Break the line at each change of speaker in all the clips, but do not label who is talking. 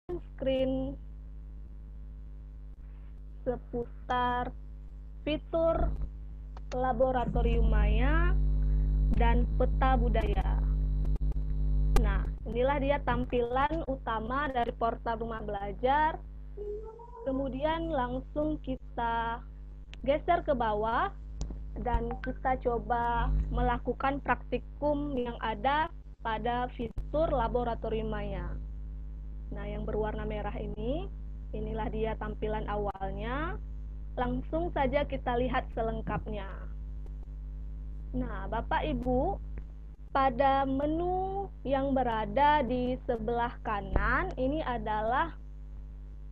screen seputar fitur laboratorium maya dan peta budaya. Nah, inilah dia tampilan utama dari portal rumah belajar. Kemudian langsung kita geser ke bawah dan kita coba melakukan praktikum yang ada pada fitur laboratorium maya. Nah, yang berwarna merah ini, inilah dia tampilan awalnya. Langsung saja kita lihat selengkapnya. Nah, Bapak Ibu, pada menu yang berada di sebelah kanan ini adalah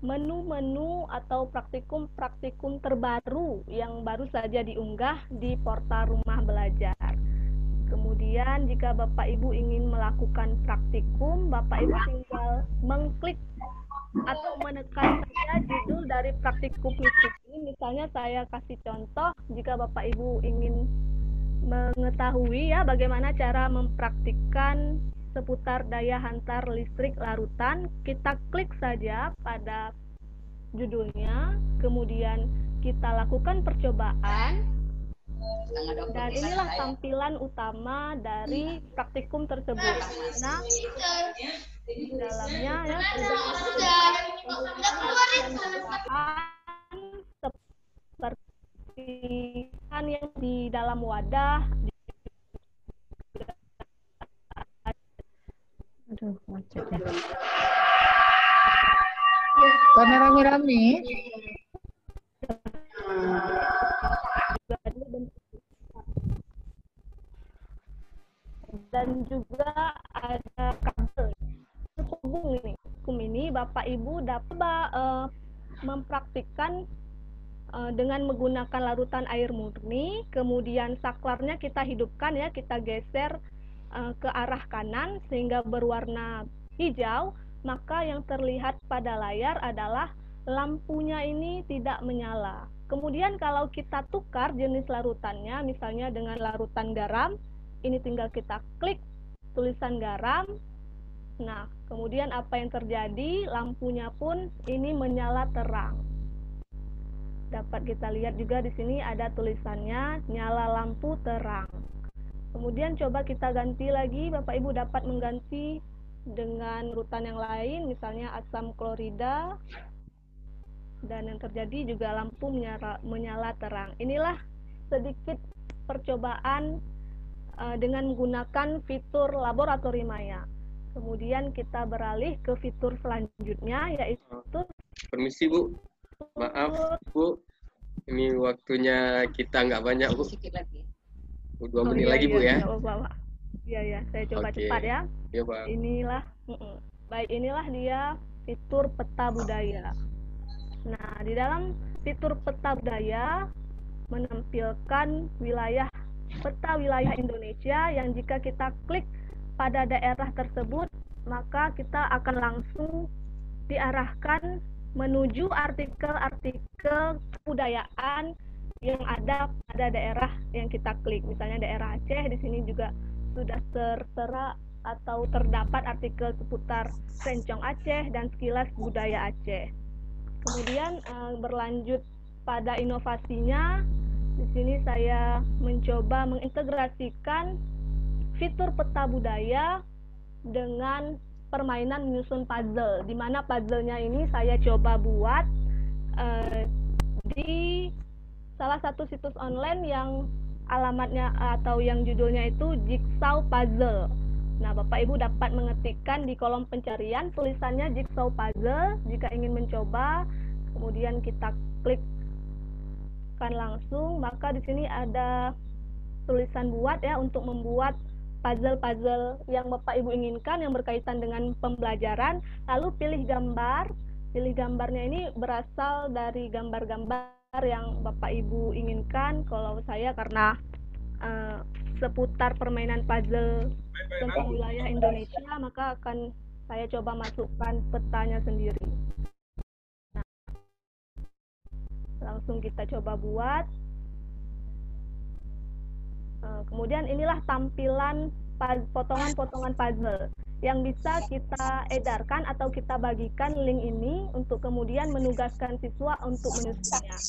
menu-menu atau praktikum-praktikum terbaru yang baru saja diunggah di portal rumah belajar. Kemudian jika Bapak Ibu ingin melakukan praktikum, Bapak Ibu tinggal mengklik atau menekan saja judul dari praktikum itu. Misalnya saya kasih contoh, jika Bapak Ibu ingin mengetahui ya bagaimana cara mempraktikkan seputar daya hantar listrik larutan, kita klik saja pada judulnya, kemudian kita lakukan percobaan, dan inilah tampilan utama dari praktikum tersebut. Nah, di dalamnya ya seperti yang di dalam wadah.
Aduh, macet ya. Karena rame-rame.
Dan juga ada kabel terhubung ini. Bapak Ibu dapat mempraktikkan dengan menggunakan larutan air murni, kemudian saklarnya kita hidupkan ya, kita geser ke arah kanan sehingga berwarna hijau, maka yang terlihat pada layar adalah lampunya ini tidak menyala. Kemudian kalau kita tukar jenis larutannya, misalnya dengan larutan garam, ini tinggal kita klik tulisan garam. Nah, kemudian apa yang terjadi? Lampunya pun ini menyala terang. Dapat kita lihat juga di sini ada tulisannya nyala lampu terang. Kemudian coba kita ganti lagi, Bapak Ibu dapat mengganti dengan rutan yang lain, misalnya asam klorida, dan yang terjadi juga lampu menyala terang. Inilah sedikit percobaan dengan menggunakan fitur laboratorium maya. Kemudian kita beralih ke fitur selanjutnya, yaitu
permisi Bu, maaf Bu, ini waktunya kita nggak banyak Bu. 2 menit lagi Bu ya.
Iya, saya coba cepat ya.
Iya Pak.
Inilah, baik, inilah dia fitur peta budaya. Nah, di dalam fitur peta budaya menampilkan peta wilayah Indonesia yang jika kita klik pada daerah tersebut, maka kita akan langsung diarahkan menuju artikel-artikel kebudayaan yang ada pada daerah yang kita klik. Misalnya daerah Aceh, di sini juga sudah tertera atau terdapat artikel seputar Rencong Aceh dan sekilas budaya Aceh. Kemudian berlanjut pada inovasinya, di sini saya mencoba mengintegrasikan fitur peta budaya dengan permainan menyusun puzzle, di mana puzzle-nya ini saya coba buat di salah satu situs online yang alamatnya atau yang judulnya itu Jigsaw Puzzle. Nah, Bapak Ibu dapat mengetikkan di kolom pencarian tulisannya Jigsaw Puzzle jika ingin mencoba. Kemudian kita klikkan langsung, maka di sini ada tulisan buat ya untuk membuat puzzle-puzzle yang Bapak Ibu inginkan yang berkaitan dengan pembelajaran. Lalu pilih gambar. Pilih gambarnya ini berasal dari gambar-gambar yang Bapak Ibu inginkan. Kalau saya karena seputar permainan puzzle tentang wilayah Indonesia, maka akan saya coba masukkan petanya sendiri. Nah, langsung kita coba buat. Kemudian inilah tampilan potongan-potongan puzzle. yang bisa kita edarkan atau kita bagikan link ini untuk kemudian menugaskan siswa untuk menyusunnya.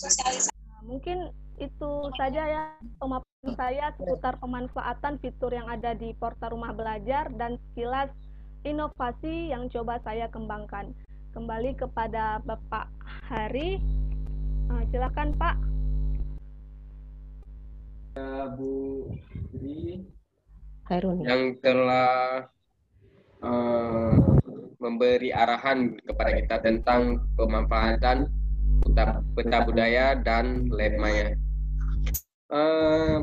Mungkin itu saja ya pemaparan saya seputar pemanfaatan fitur yang ada di portal Rumah Belajar dan sekilas inovasi yang coba saya kembangkan. Kembali kepada Bapak Hari, silakan Pak.
Bu Dwi
Hairuni.
yang telah memberi arahan kepada kita tentang pemanfaatan peta budaya dan lab maya.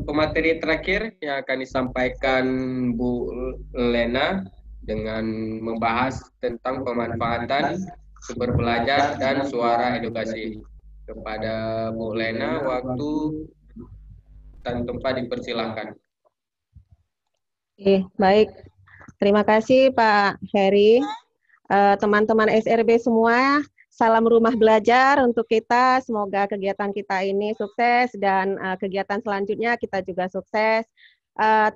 Pemateri terakhir yang akan disampaikan Bu Lena dengan membahas tentang pemanfaatan sumber belajar dan suara edukasi. Kepada Bu Lena, waktu dan tempat dipersilahkan.
Oke, baik. Terima kasih Pak Heri. Teman-teman SRB semua, salam rumah belajar untuk kita. Semoga kegiatan kita ini sukses dan kegiatan selanjutnya kita juga sukses.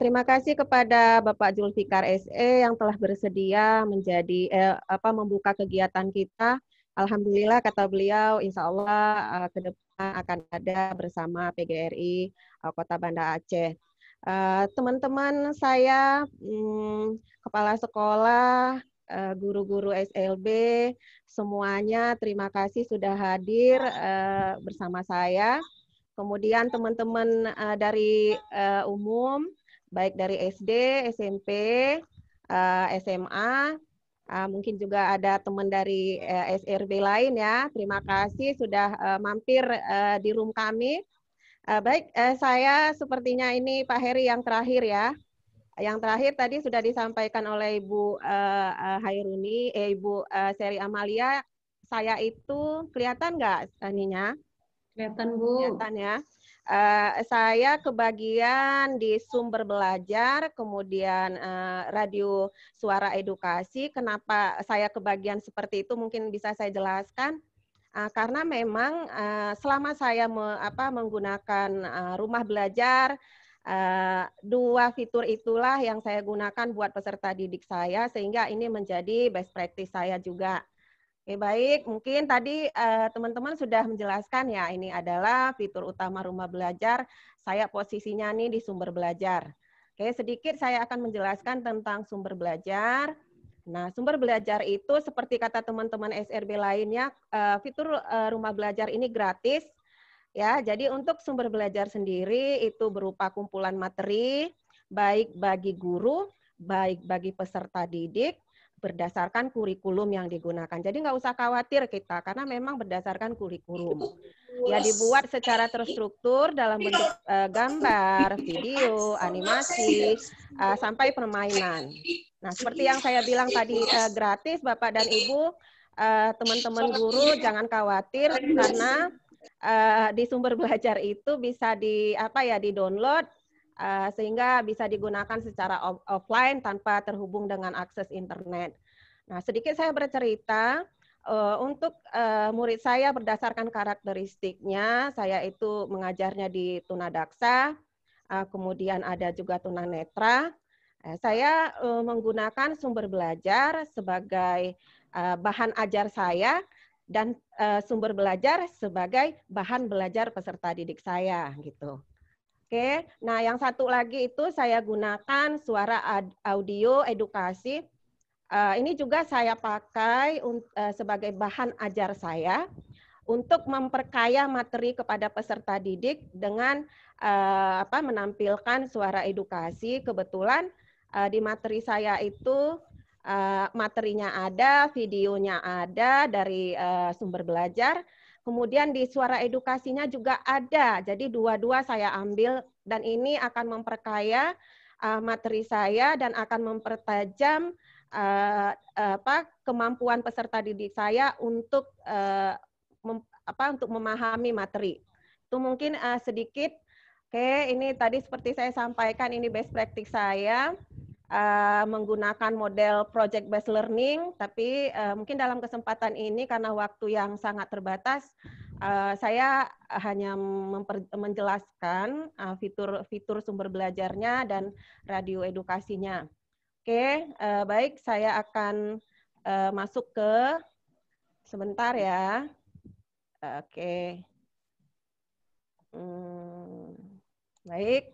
Terima kasih kepada Bapak Zulfikar SE yang telah bersedia membuka kegiatan kita. Alhamdulillah kata beliau, insya Allah ke depan akan ada bersama PGRI Kota Banda Aceh. Teman-teman saya, kepala sekolah, guru-guru SLB, semuanya terima kasih sudah hadir bersama saya. Kemudian teman-teman dari umum, baik dari SD, SMP, SMA, mungkin juga ada teman dari SRB lain ya. Terima kasih sudah mampir di room kami. Baik, saya sepertinya ini Pak Heri yang terakhir ya. Yang terakhir tadi sudah disampaikan oleh Ibu Hairuni, Ibu Seri Amalia. Saya itu kelihatan nggak ininya?
Kelihatan, Bu.
Kelihatan ya. Saya kebagian di sumber belajar, kemudian radio suara edukasi. Kenapa saya kebagian seperti itu? Mungkin bisa saya jelaskan. Karena memang selama saya menggunakan rumah belajar, dua fitur itulah yang saya gunakan buat peserta didik saya, sehingga ini menjadi best practice saya juga. Oke, baik, mungkin tadi teman-teman sudah menjelaskan ya, ini adalah fitur utama rumah belajar, saya posisinya nih di sumber belajar. Oke, sedikit saya akan menjelaskan tentang sumber belajar. Nah, sumber belajar itu seperti kata teman-teman SRB lainnya, fitur rumah belajar ini gratis. Ya, jadi untuk sumber belajar sendiri itu berupa kumpulan materi, baik bagi guru, baik bagi peserta didik, berdasarkan kurikulum yang digunakan. Jadi nggak usah khawatir kita, karena memang berdasarkan kurikulum. Ya dibuat secara terstruktur dalam bentuk gambar, video, animasi, sampai permainan. Nah, seperti yang saya bilang tadi gratis, Bapak dan Ibu, teman-teman guru jangan khawatir karena di sumber belajar itu bisa di-download sehingga bisa digunakan secara offline tanpa terhubung dengan akses internet. Nah, sedikit saya bercerita untuk murid saya berdasarkan karakteristiknya, saya itu mengajarnya di tunadaksa, kemudian ada juga tunanetra. Saya menggunakan sumber belajar sebagai bahan ajar saya dan sumber belajar sebagai bahan belajar peserta didik saya gitu. Oke, nah yang satu lagi itu saya gunakan suara audio edukasi. Ini juga saya pakai sebagai bahan ajar saya untuk memperkaya materi kepada peserta didik dengan menampilkan suara edukasi. Kebetulan di materi saya itu materinya ada, videonya ada dari sumber belajar. Kemudian di suara edukasinya juga ada. Jadi dua-dua saya ambil dan ini akan memperkaya materi saya dan akan mempertajam kemampuan peserta didik saya untuk untuk memahami materi. Itu mungkin sedikit. Oke, ini tadi seperti saya sampaikan ini best practice saya. Menggunakan model project based learning, tapi mungkin dalam kesempatan ini karena waktu yang sangat terbatas, saya hanya menjelaskan fitur sumber belajarnya dan radio edukasinya. Oke, baik, saya akan masuk ke sebentar ya. Oke. Baik.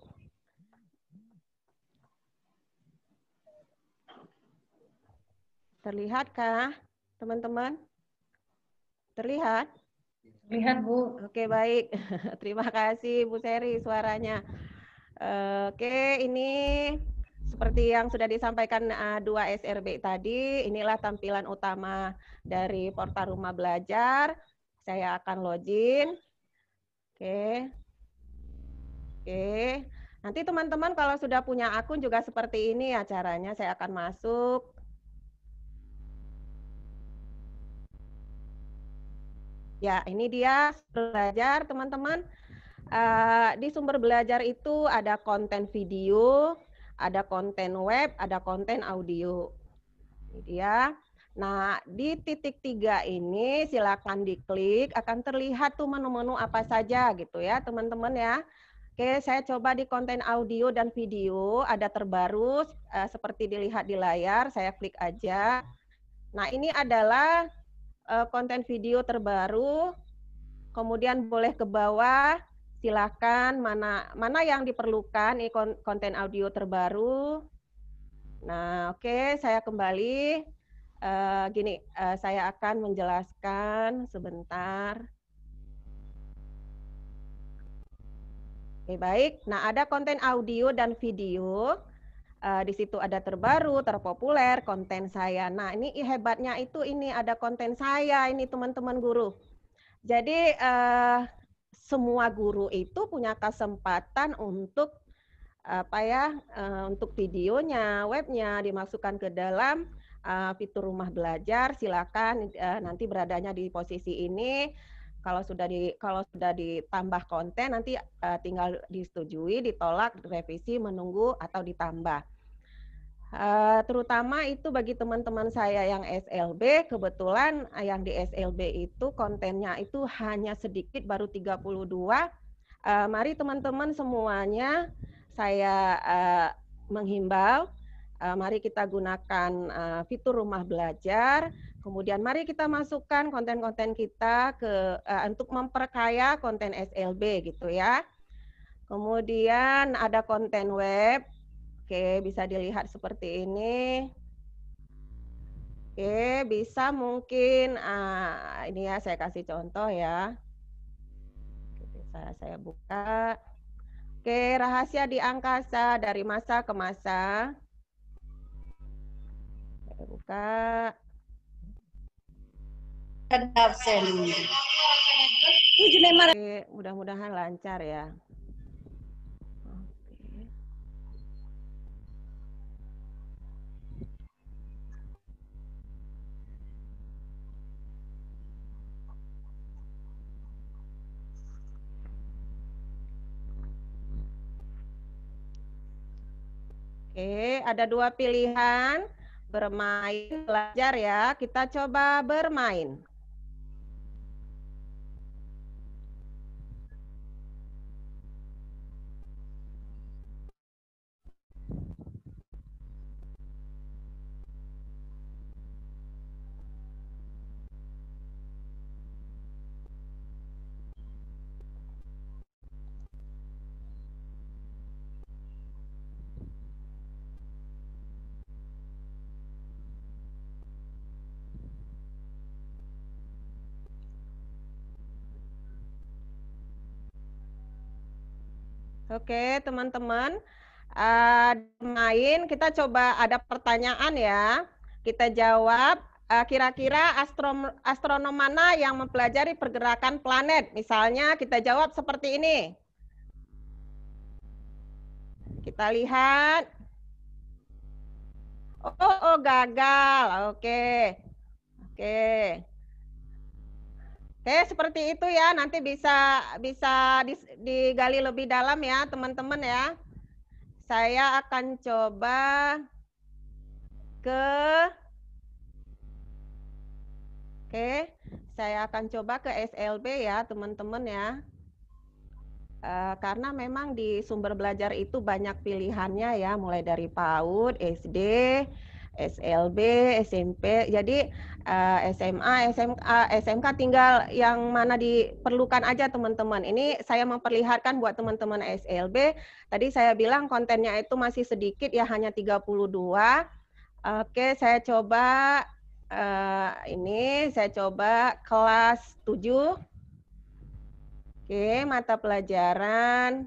Terlihatkah, teman-teman? Terlihat?
Lihat, Bu.
Oke, baik. Terima kasih, Bu Seri, suaranya. Oke, ini seperti yang sudah disampaikan 2 SRB tadi, inilah tampilan utama dari portal Rumah Belajar. Saya akan login. Oke. Oke. Nanti teman-teman kalau sudah punya akun juga seperti ini ya caranya. Saya akan masuk. Ya, ini dia sumber belajar, teman-teman. Di sumber belajar itu ada konten video, ada konten web, ada konten audio. Ini dia. Nah, di titik 3 ini silakan diklik, akan terlihat tuh menu-menu apa saja gitu ya, teman-teman ya. Oke, saya coba di konten audio dan video, ada terbaru seperti dilihat di layar, saya klik aja. Nah, ini adalah konten video terbaru, kemudian boleh ke bawah, silakan mana yang diperlukan, ini konten audio terbaru. Nah, oke, saya kembali. Saya akan menjelaskan sebentar. Oke, baik. Nah, ada konten audio dan video. Di situ ada terbaru, terpopuler, konten saya. Nah, ini hebatnya itu ini ada konten saya ini teman-teman guru. Jadi semua guru itu punya kesempatan untuk untuk videonya, webnya dimasukkan ke dalam fitur Rumah Belajar. Silakan nanti beradanya di posisi ini. Kalau sudah ditambah konten nanti tinggal disetujui, ditolak, direvisi, menunggu atau ditambah. Terutama itu bagi teman-teman saya yang SLB, kebetulan yang di SLB itu kontennya itu hanya sedikit, baru 32. Mari teman-teman semuanya, saya menghimbau, mari kita gunakan fitur Rumah Belajar, kemudian mari kita masukkan konten-konten kita untuk memperkaya konten SLB gitu ya. Kemudian ada konten web. Oke, bisa dilihat seperti ini. Oke, bisa mungkin ini ya saya kasih contoh ya. Bisa saya buka. Oke, rahasia di angkasa dari masa ke masa. Saya buka. Oke, mudah-mudahan lancar ya. Oke, ada 2 pilihan, bermain, belajar ya. Kita coba bermain. Oke, teman-teman, main kita coba ada pertanyaan ya. Kita jawab kira-kira astronom mana yang mempelajari pergerakan planet? Misalnya kita jawab seperti ini. Kita lihat. Oh, gagal. Oke. Oke, seperti itu ya. Nanti bisa digali lebih dalam ya, teman-teman ya. Saya akan coba saya akan coba ke SLB ya, teman-teman ya. Karena memang di sumber belajar itu banyak pilihannya ya, mulai dari PAUD, SD, SLB, SMP. Jadi SMA, SMA, SMK tinggal yang mana diperlukan aja teman-teman. Ini saya memperlihatkan buat teman-teman SLB. Tadi saya bilang kontennya itu masih sedikit ya, hanya 32. Oke, saya coba ini saya coba kelas 7. Oke, mata pelajaran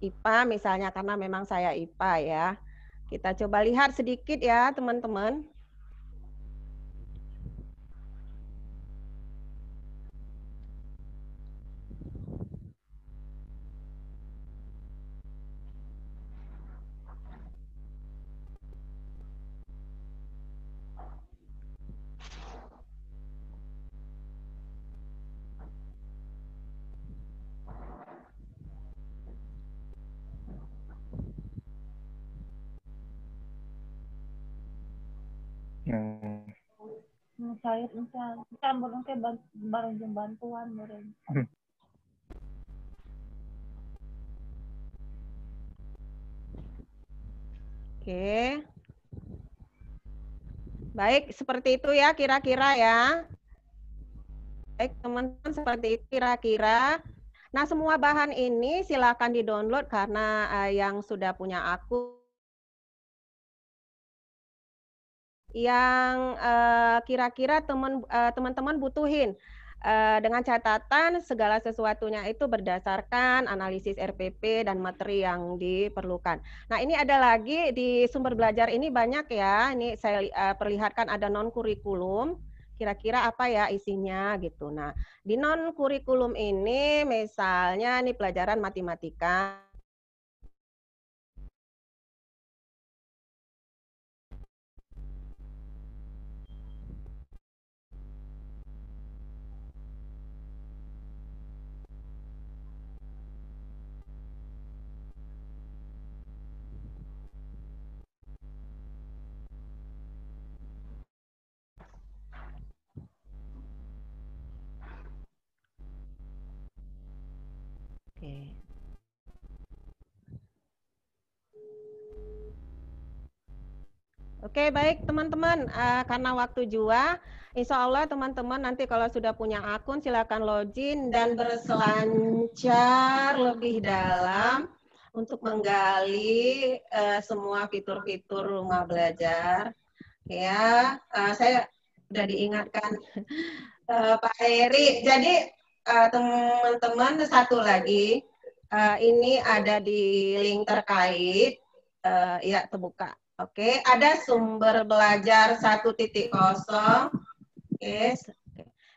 IPA misalnya karena memang saya IPA ya. Kita coba lihat sedikit ya, teman-teman.
Saya belum ke barang bantuan meren.
Oke. Baik, seperti itu ya kira-kira ya. Baik, teman-teman, seperti itu kira-kira. Nah, semua bahan ini silakan di-download karena yang sudah punya akun yang kira-kira teman-teman butuhin. Dengan catatan segala sesuatunya itu berdasarkan analisis RPP dan materi yang diperlukan. Nah, ini ada lagi di sumber belajar ini banyak ya. Ini saya perlihatkan ada non-kurikulum. Kira-kira apa ya isinya gitu. Nah, di non-kurikulum ini misalnya nih pelajaran matematika. Oke. Oke, baik teman-teman, karena waktu jua, insya Allah teman-teman nanti kalau sudah punya akun silakan login dan berselancar lebih dalam untuk menggali semua fitur-fitur rumah belajar. Ya, saya sudah diingatkan Pak Heri. Jadi teman-teman satu lagi, ini ada di link terkait, ya terbuka. Oke, ada sumber belajar 1.0. Oke,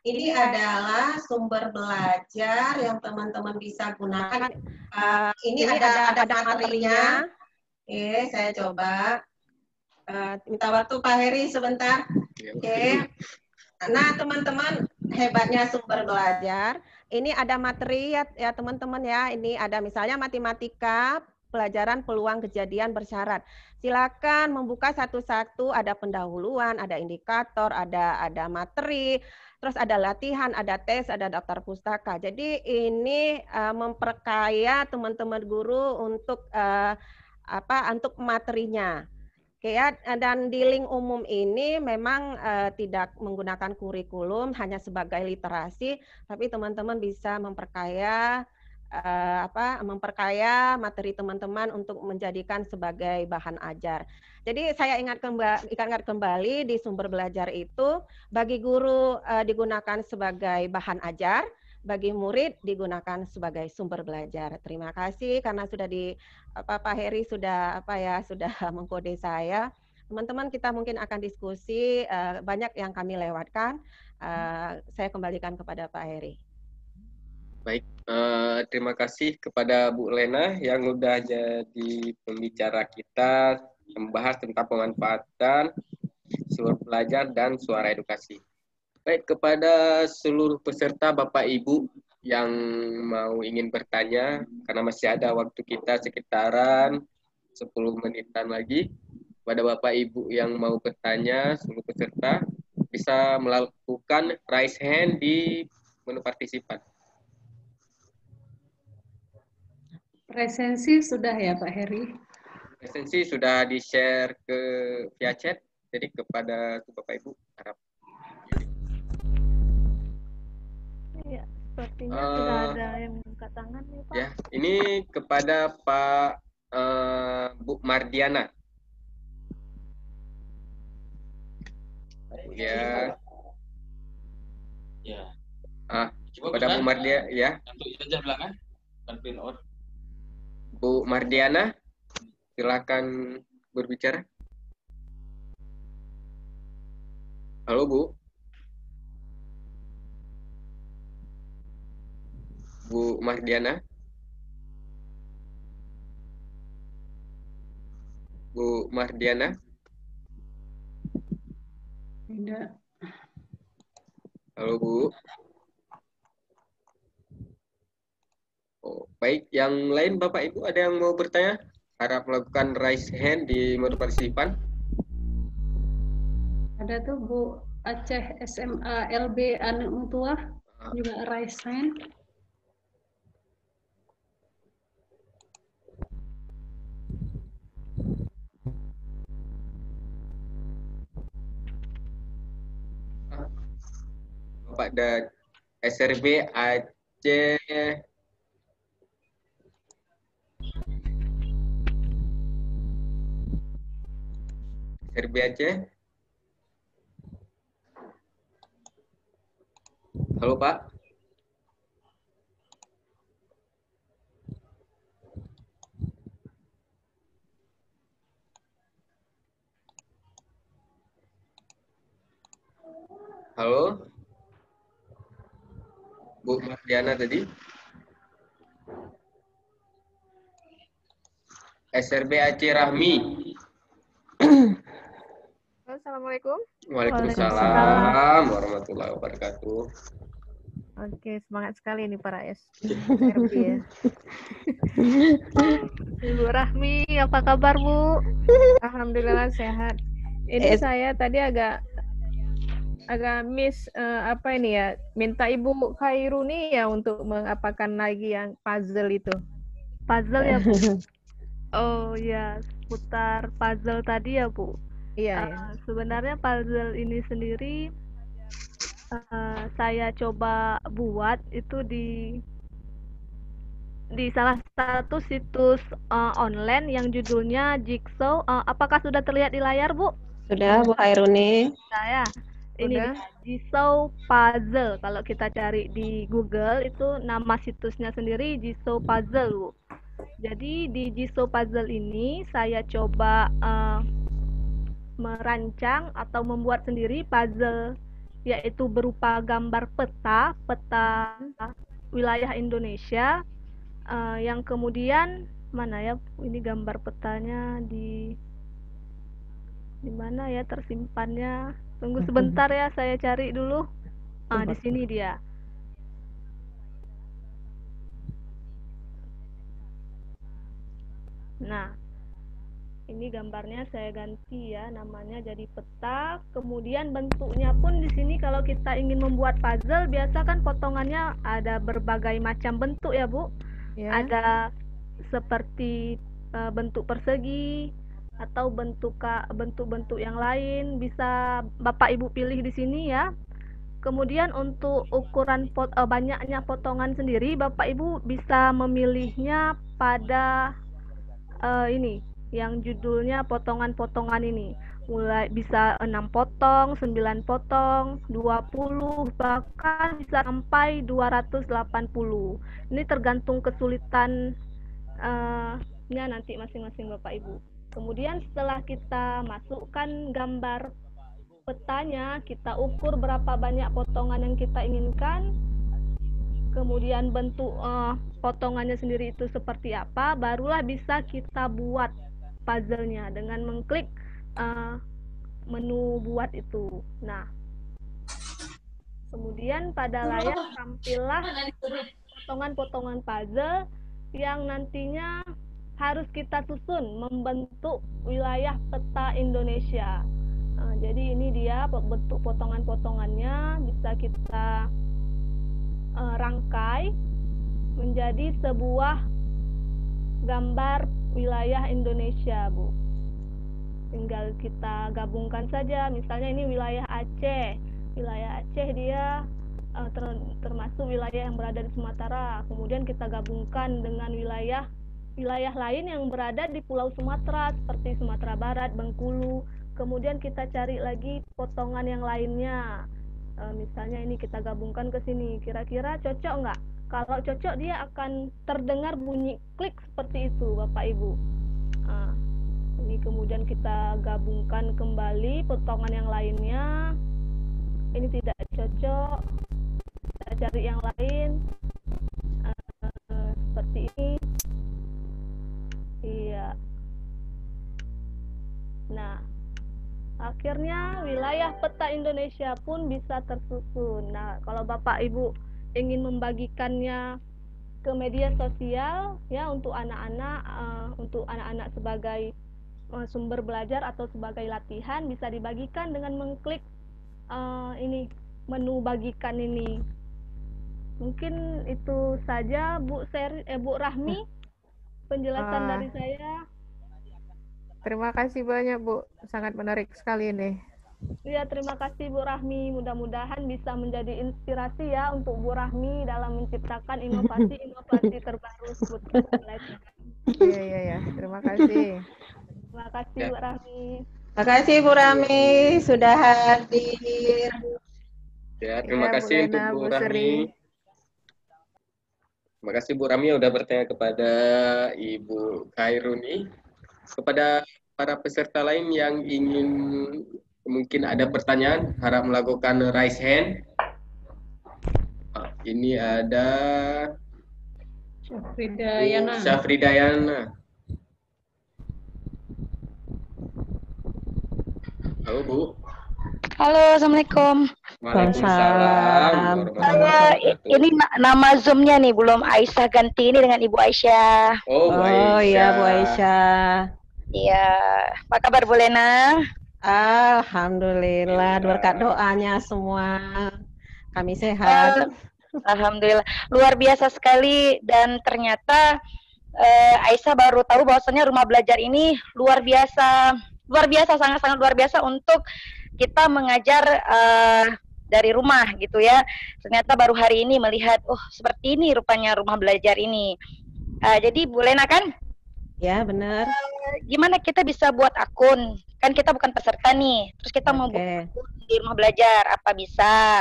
ini adalah sumber belajar yang teman-teman bisa gunakan. Ini ada materinya. Oke, saya coba. Minta waktu Pak Heri sebentar. Oke. Nah, teman-teman, hebatnya sumber belajar. Ini ada materi ya teman-teman ya. Ini ada misalnya matematika, pelajaran peluang kejadian bersyarat. Silakan membuka satu-satu, ada pendahuluan, ada indikator, ada materi, terus ada latihan, ada tes, ada daftar pustaka. Jadi ini memperkaya teman-teman guru untuk untuk materinya. Oke ya, dan di link umum ini memang tidak menggunakan kurikulum, hanya sebagai literasi, tapi teman-teman bisa memperkaya memperkaya materi teman-teman untuk menjadikan sebagai bahan ajar. Jadi saya ingat kembali di sumber belajar itu bagi guru digunakan sebagai bahan ajar, bagi murid digunakan sebagai sumber belajar. Terima kasih karena sudah Pak Heri sudah sudah mengkode saya. Teman-teman kita mungkin akan diskusi banyak yang kami lewatkan. Saya kembalikan kepada Pak Heri.
Baik, terima kasih kepada Bu Lena yang udah jadi pembicara kita membahas tentang pemanfaatan sumber belajar dan suara edukasi. Baik, kepada seluruh peserta Bapak Ibu yang ingin bertanya, karena masih ada waktu kita sekitaran 10 menitan lagi. Pada Bapak Ibu yang mau bertanya, seluruh peserta bisa melakukan raise hand di menu partisipan.
Presensi sudah ya Pak Heri?
Presensi sudah di-share ke via chat, jadi kepada Bapak Ibu harap.
Iya, sepertinya sudah ada yang angkat tangan nih Pak.
Ya, ini kepada Pak Bu Mardiana. Ya.
Ya.
Kepada Bu Mardiana ya.
Untuk saja belakang. Print out.
Bu Mardiana, silakan berbicara. Halo Bu. Bu Mardiana. Bu Mardiana.
Tidak.
Halo Bu. Oh, baik, yang lain Bapak Ibu ada yang mau bertanya? Harap melakukan raise hand di mode partisipan.
Ada tuh Bu Aceh SMA LB Anak Mutua juga raise hand.
Bapak dan SRB Aceh. SRB Aceh. Halo Pak. Halo. Bu Mardiana tadi. SRB Aceh Rahmi.
Assalamualaikum.
Waalaikumsalam warahmatullahi wabarakatuh.
Oke, semangat sekali nih para SRB ya. Ibu Rahmi, apa kabar Bu? Alhamdulillah sehat. Ini saya tadi agak miss apa ini ya, minta Ibu Khairuni ya untuk mengapakan lagi yang puzzle itu.
Puzzle ya Bu? Oh ya, seputar puzzle tadi ya Bu?
Iya.
Sebenarnya puzzle ini sendiri saya coba buat itu di salah satu situs online yang judulnya Jigsaw. Apakah sudah terlihat di layar Bu?
Sudah Bu Khairuni.
Saya. Ini Jigsaw Puzzle. Kalau kita cari di Google itu nama situsnya sendiri Jigsaw Puzzle Bu. Jadi di Jigsaw Puzzle ini saya coba merancang atau membuat sendiri puzzle, yaitu berupa gambar peta wilayah Indonesia, yang kemudian mana ya ini gambar petanya di mana ya tersimpannya? Tunggu sebentar ya, saya cari dulu. Di sini dia. Nah, ini gambarnya saya ganti ya, namanya jadi peta. Kemudian bentuknya pun di sini kalau kita ingin membuat puzzle, biasa kan potongannya ada berbagai macam bentuk ya Bu. Ya. Ada seperti bentuk persegi atau bentuk-bentuk yang lain, bisa Bapak Ibu pilih di sini ya. Kemudian untuk ukuran banyaknya potongan sendiri, Bapak Ibu bisa memilihnya pada ini yang judulnya potongan-potongan ini, mulai bisa 6 potong, 9 potong, 20, bahkan bisa sampai 280. Ini tergantung kesulitan nanti masing-masing Bapak Ibu. Kemudian setelah kita masukkan gambar petanya, kita ukur berapa banyak potongan yang kita inginkan, kemudian bentuk potongannya sendiri itu seperti apa, barulah bisa kita buat puzzle-nya dengan mengklik menu buat itu. Nah, kemudian pada layar tampillah potongan-potongan puzzle yang nantinya harus kita susun membentuk wilayah peta Indonesia. Jadi ini dia bentuk potongan-potongannya, bisa kita rangkai menjadi sebuah gambar wilayah Indonesia, Bu. Tinggal kita gabungkan saja, misalnya ini wilayah Aceh. Wilayah Aceh dia termasuk wilayah yang berada di Sumatera. Kemudian kita gabungkan dengan wilayah lain yang berada di Pulau Sumatera seperti Sumatera Barat, Bengkulu. Kemudian kita cari lagi potongan yang lainnya. Misalnya ini kita gabungkan ke sini. Kira-kira cocok nggak? Kalau cocok dia akan terdengar bunyi klik seperti itu, Bapak Ibu. Ini kemudian kita gabungkan kembali potongan yang lainnya. Ini tidak cocok. Kita cari yang lain. Seperti ini. Iya. Nah, akhirnya wilayah peta Indonesia pun bisa tersusun. Nah, kalau Bapak Ibu ingin membagikannya ke media sosial ya untuk anak-anak sebagai sumber belajar atau sebagai latihan, bisa dibagikan dengan mengklik ini menu bagikan ini. Mungkin itu saja Bu Rahmi penjelasan dari saya.
Terima kasih banyak, Bu. Sangat menarik sekali ini.
Ya, terima kasih Bu Rahmi. Mudah-mudahan bisa menjadi inspirasi ya untuk Bu Rahmi dalam menciptakan inovasi-inovasi terbaru seputar pembelajaran.
Iya. Terima kasih.
Terima kasih Bu Rahmi.
Terima kasih Bu Rahmi sudah hadir.
Ya, terima kasih
Bu Lena,
untuk Bu
Bu Sri.
Rahmi. Terima kasih Bu Rahmi sudah bertanya kepada Ibu Khairuni. Kepada para peserta lain yang ingin mungkin ada pertanyaan, harap melakukan raise hand. Ini ada Syafridayana. Halo Bu.
Halo, Assalamualaikum.
Waalaikumsalam.
Ini nama Zoom-nya nih, belum Aisyah ganti ini dengan Ibu Aisyah.
Oh,
iya Bu Aisyah.
Iya, apa kabar Bu Lena?
Alhamdulillah, berkat doanya semua kami sehat.
Alhamdulillah, luar biasa sekali. Dan ternyata Aisyah baru tahu bahwasannya rumah belajar ini luar biasa, sangat-sangat luar biasa untuk kita mengajar dari rumah gitu ya. Ternyata baru hari ini melihat, seperti ini rupanya rumah belajar ini. Jadi Bu Lena kan?
Ya, benar.
Gimana kita bisa buat akun? Kan kita bukan peserta nih. Terus kita mau buat akun di rumah belajar, apa bisa?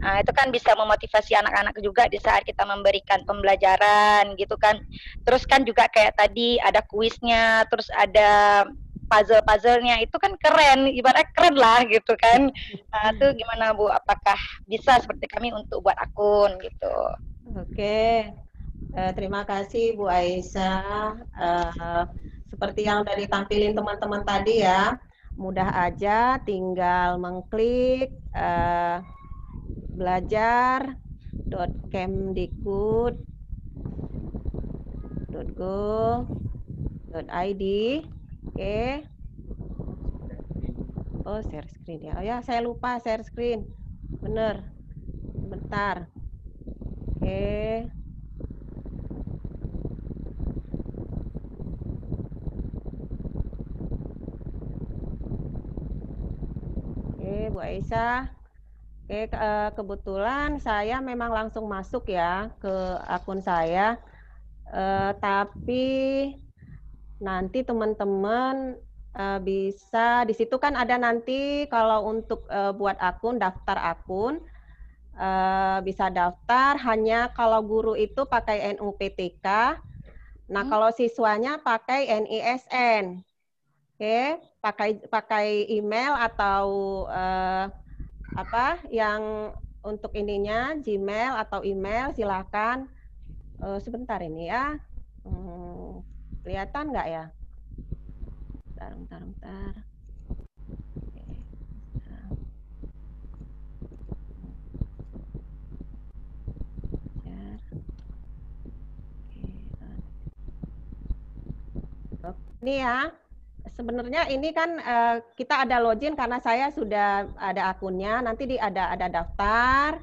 Nah, itu kan bisa memotivasi anak-anak juga di saat kita memberikan pembelajaran gitu kan. Terus kan juga kayak tadi ada kuisnya, terus ada puzzle-puzzlenya, itu kan keren, ibaratnya keren lah gitu kan. Nah, itu gimana Bu? Apakah bisa seperti kami untuk buat akun gitu?
Oke. Terima kasih Bu Aisyah. Seperti yang udah ditampilin teman-teman tadi ya, mudah aja tinggal mengklik belajar.kemdikbud.go.id. Oke. Oh, share screen ya. Oh ya, saya lupa share screen. Bener. Bentar. Oke. Bu Aisyah. Oke, kebetulan saya memang langsung masuk ya ke akun saya. Tapi nanti teman-teman bisa di situ kan ada nanti kalau untuk buat akun, daftar akun, bisa daftar hanya kalau guru itu pakai NUPTK. Nah, kalau siswanya pakai NISN. Oke, pakai email atau apa yang untuk ininya Gmail atau email, silakan. Sebentar ini ya. Kelihatan nggak ya? Bentar. Ini ya. Sebenarnya ini kan kita ada login karena saya sudah ada akunnya. Nanti ada daftar,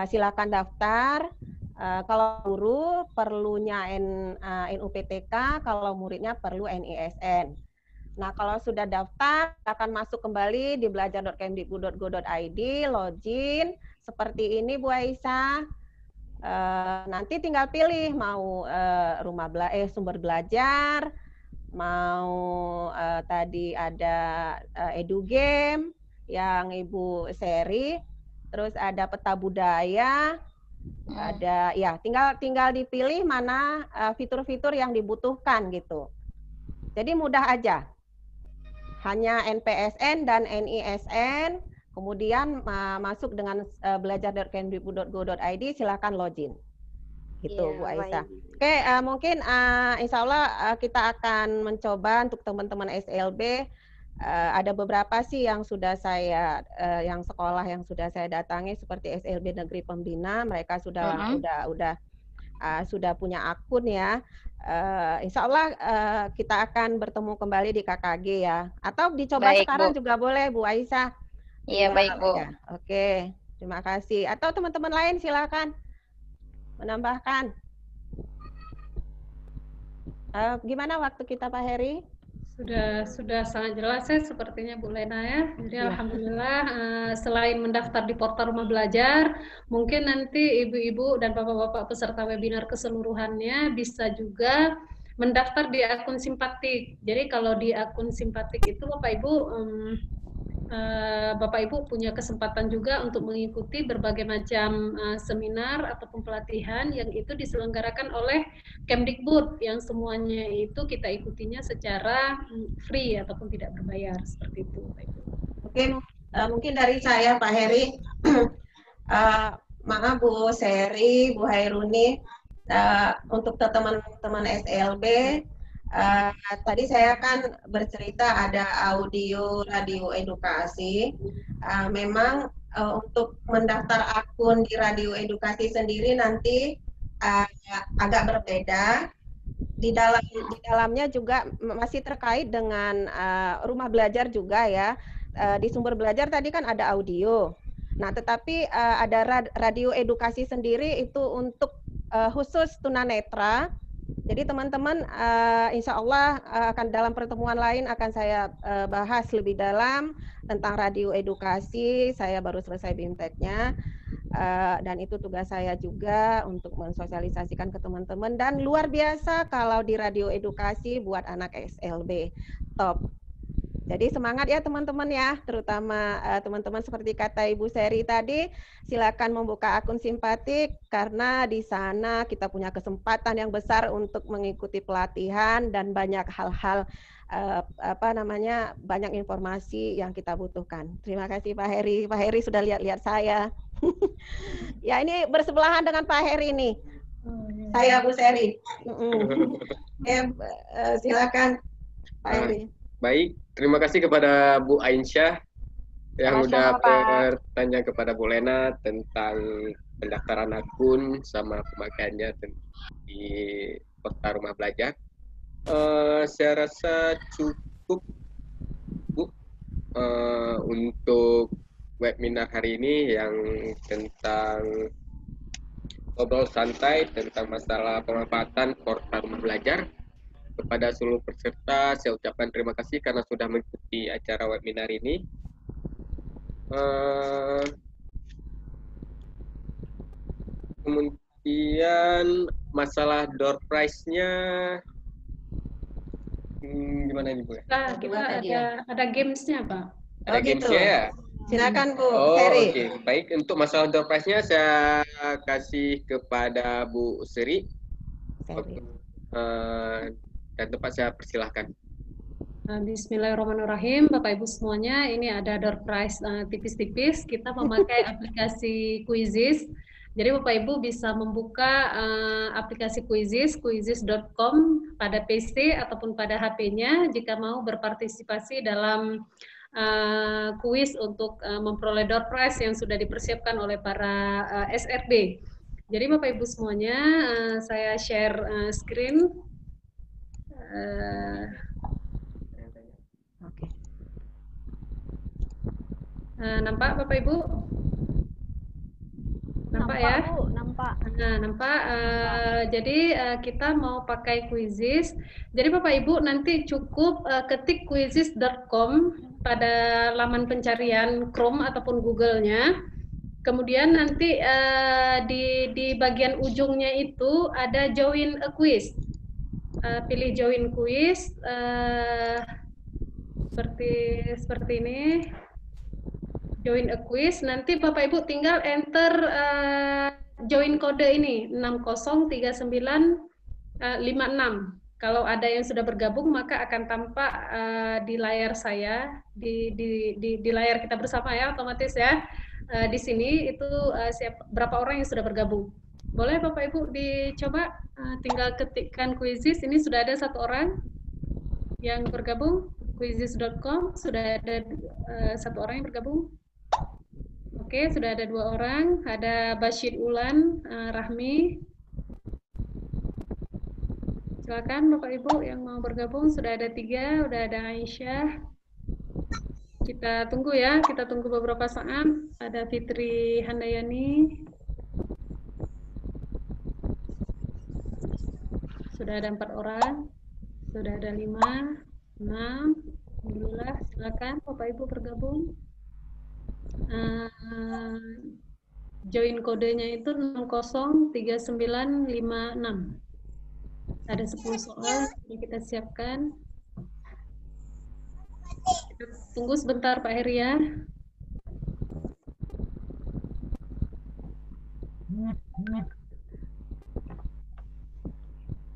silakan daftar. Kalau guru perlunya NUPTK, kalau muridnya perlu NISN. Nah, kalau sudah daftar, akan masuk kembali di belajar.kemdikbud.go.id, login, seperti ini Bu Aisyah. Nanti tinggal pilih mau sumber belajar, mau tadi ada EduGame yang Ibu Seri, terus ada peta budaya, ada ya tinggal dipilih mana fitur-fitur yang dibutuhkan gitu. Jadi mudah aja. Hanya NPSN dan NISN, kemudian masuk dengan belajar.kemdikbud.go.id, silakan login. Gitu, Bu Aisyah. Oke, mungkin insya Allah kita akan mencoba untuk teman-teman SLB. Ada beberapa sih yang sudah saya, yang sekolah yang sudah saya datangi seperti SLB Negeri Pembina, mereka sudah punya akun ya. Insya Allah kita akan bertemu kembali di KKG ya. Atau dicoba
Baik,
sekarang
Bu.
juga boleh, Bu Aisyah.
Iya, baik, Bu.
Ya. Oke, terima kasih. Atau teman-teman lain silakan menambahkan. Gimana waktu kita, Pak Heri?
Sudah sangat jelas ya sepertinya Bu Lena ya. Jadi alhamdulillah selain mendaftar di portal Rumah Belajar, mungkin nanti ibu-ibu dan bapak-bapak peserta webinar keseluruhannya bisa juga mendaftar di akun simpatik. Jadi kalau di akun simpatik itu Bapak Ibu Bapak Ibu punya kesempatan juga untuk mengikuti berbagai macam seminar ataupun pelatihan yang itu diselenggarakan oleh Kemdikbud, yang semuanya itu kita ikutinya secara free ataupun tidak berbayar, seperti itu.
Oke, mungkin dari saya Pak Heri, maaf Bu Seri, Bu Hairuni, untuk teman-teman SLB, tadi saya kan bercerita ada audio radio edukasi. Memang untuk mendaftar akun di radio edukasi sendiri nanti agak berbeda. Di dalamnya juga masih terkait dengan rumah belajar juga ya. Di sumber belajar tadi kan ada audio. Nah, tetapi ada radio edukasi sendiri itu untuk khusus tunanetra. Jadi teman-teman insya Allah akan dalam pertemuan lain akan saya bahas lebih dalam tentang radio edukasi. Saya baru selesai BIMTEK-nya dan itu tugas saya juga untuk mensosialisasikan ke teman-teman. Dan luar biasa kalau di radio edukasi buat anak SLB, top. Jadi semangat ya teman-teman ya, terutama teman-teman seperti kata Ibu Seri tadi, silakan membuka akun simpatik karena di sana kita punya kesempatan yang besar untuk mengikuti pelatihan dan banyak hal-hal banyak informasi yang kita butuhkan. Terima kasih Pak Heri. Pak Heri sudah lihat-lihat saya. Ya ini bersebelahan dengan Pak Heri nih. Saya Bu Seri. Silakan Pak Heri.
Baik, terima kasih kepada Bu Aisyah yang sudah bertanya kepada Bu Lena tentang pendaftaran akun sama pemakaiannya di portal Rumah Belajar. Saya rasa cukup Bu untuk webinar hari ini yang tentang ngobrol santai tentang masalah pemanfaatan portal Rumah Belajar. Kepada seluruh peserta, saya ucapkan terima kasih karena sudah mengikuti acara webinar ini. Kemudian masalah door prize-nya gimana ini Bu?
Kita ada games-nya Pak.
Ada gamesnya ya?
Silakan Bu
Seri.
Oke.
Baik, untuk masalah door prize-nya saya kasih kepada Bu Seri. Dan tempat saya persilahkan.
Bismillahirrahmanirrahim, Bapak Ibu semuanya, ini ada door prize tipis-tipis. Kita memakai aplikasi Quizizz. Jadi Bapak Ibu bisa membuka aplikasi Quizizz, quizizz.com pada PC ataupun pada HP-nya jika mau berpartisipasi dalam kuis untuk memperoleh door prize yang sudah dipersiapkan oleh para SRB. Jadi Bapak Ibu semuanya, saya share screen.
Oke.
Nampak Bapak Ibu? Nampak ya?
Bu, nampak. nampak.
Nah, nampak. Jadi kita mau pakai Quizizz. Jadi Bapak Ibu nanti cukup ketik quizizz.com pada laman pencarian Chrome ataupun Google-nya. Kemudian nanti di bagian ujungnya itu ada join a quiz. Pilih join quiz seperti ini. Join a quiz, nanti Bapak Ibu tinggal enter join kode ini 603956. Kalau ada yang sudah bergabung maka akan tampak di layar saya, di layar kita bersama ya, otomatis ya. Di sini itu berapa orang yang sudah bergabung. Boleh Bapak Ibu dicoba, tinggal ketikkan Quizizz. Ini sudah ada 1 orang yang bergabung, quizizz.com sudah ada 1 orang yang bergabung. Oke, sudah ada 2 orang, ada Bashir Ulan, Rahmi. Silakan Bapak Ibu yang mau bergabung, sudah ada 3, sudah ada Aisyah. Kita tunggu ya, kita tunggu beberapa saat. Ada Fitri Handayani. Sudah ada 4 orang, sudah ada 5, 6. Alhamdulillah, silakan Bapak Ibu bergabung. Join kodenya itu 603956. Ada 10 soal yang kita siapkan. Kita tunggu sebentar Pak Heri ya.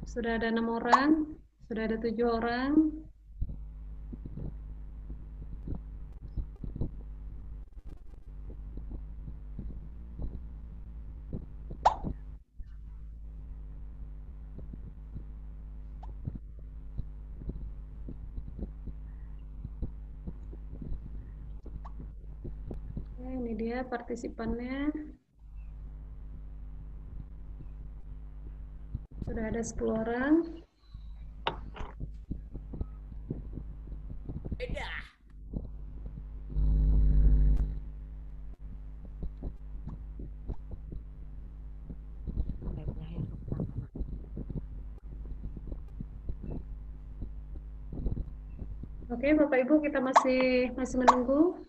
Sudah ada 6 orang, sudah ada 7 orang. Ini dia partisipannya. Sudah ada 10 orang.
Beda.
Oke, Bapak Ibu, kita masih menunggu.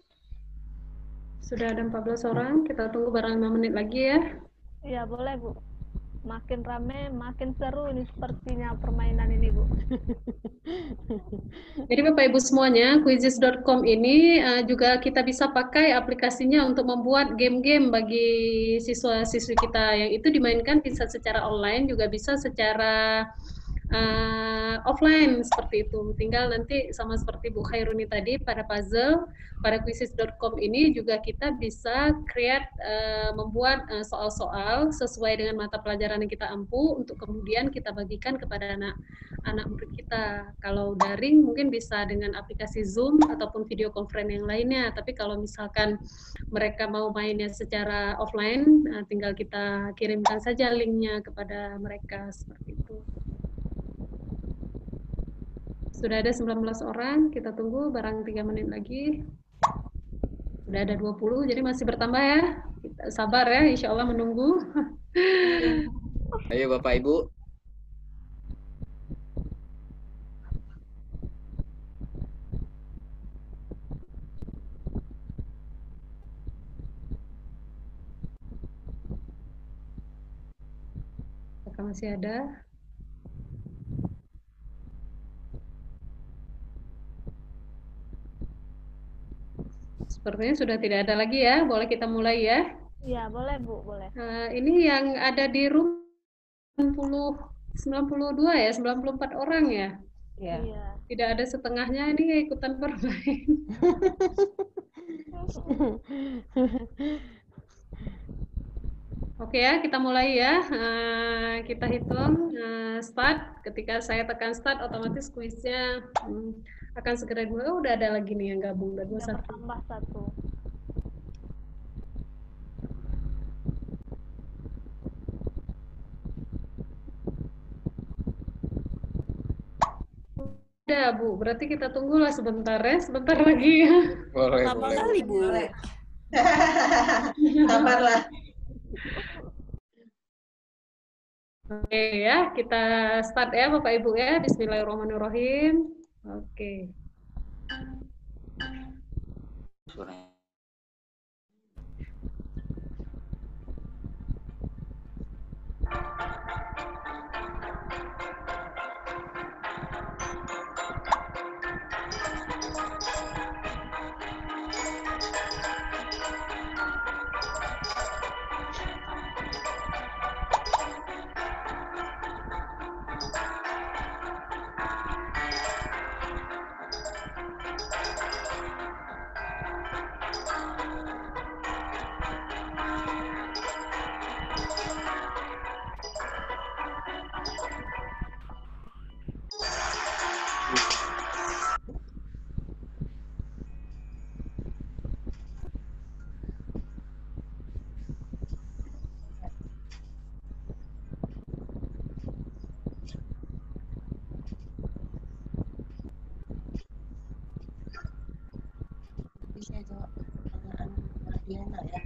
Sudah ada 14 orang, kita tunggu barang 5 menit lagi ya.
Iya, boleh Bu. Makin rame, makin seru ini sepertinya permainan ini Bu.
Jadi Bapak Ibu semuanya, quizizz.com ini juga kita bisa pakai aplikasinya untuk membuat game-game bagi siswa-siswi kita, yang itu dimainkan bisa secara online, juga bisa secara offline seperti itu. Tinggal nanti sama seperti Bu Khairuni tadi pada puzzle, pada quizizz.com ini juga kita bisa create membuat soal-soal sesuai dengan mata pelajaran yang kita ampu untuk kemudian kita bagikan kepada anak murid kita. Kalau daring mungkin bisa dengan aplikasi Zoom ataupun video conference yang lainnya, tapi kalau misalkan mereka mau mainnya secara offline, tinggal kita kirimkan saja linknya kepada mereka seperti itu. Sudah ada 19 orang, kita tunggu barang 3 menit lagi. Sudah ada 20, jadi masih bertambah ya. Kita sabar ya, insya Allah menunggu.
Ayo Bapak Ibu.
Apakah masih ada? Sepertinya sudah tidak ada lagi ya, boleh kita mulai ya?
Iya, boleh Bu, boleh.
Ini yang ada di room 92 ya, 94 orang ya?
Iya.
Tidak ada setengahnya ini ikutan bermain. Oke ya, kita mulai ya. Kita hitung start. Ketika saya tekan start, otomatis kuisnya akan segera dimulai. Oh, udah ada lagi nih yang gabung. Udah
tambah 1.
Udah Bu, berarti kita tunggulah sebentar ya. Sebentar lagi ya.
Boleh,
Lama
boleh.
kali Bu. Sabarlah.
Oke ya, kita start ya Bapak Ibu ya. Bismillahirrahmanirrahim. Oke.
Bisa jawab pertanyaan Mardiana ya.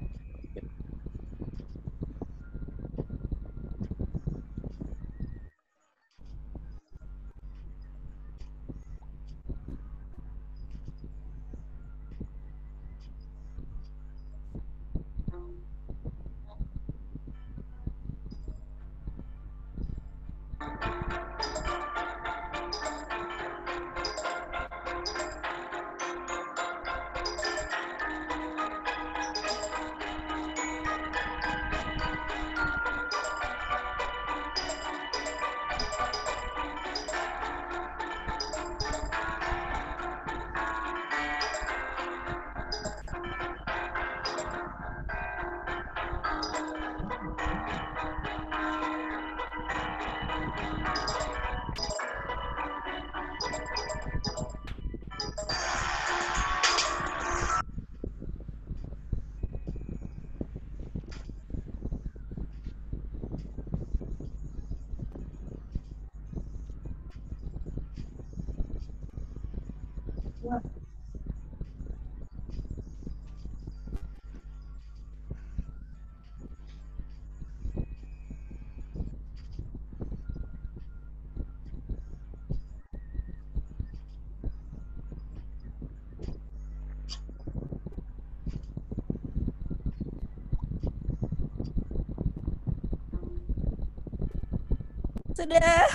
Sudah.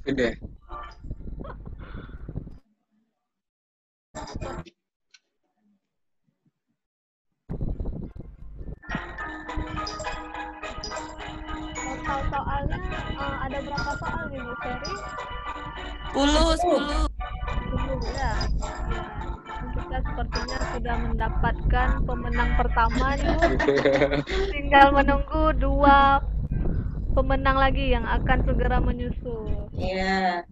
Sudah.
Total soalnya ada berapa soal nih Bu Ferry?
10.
Ya. Kita sepertinya sudah mendapatkan pemenang pertama nih Bu. Tinggal menunggu 2 pemenang lagi yang akan segera menyusul.
Iya.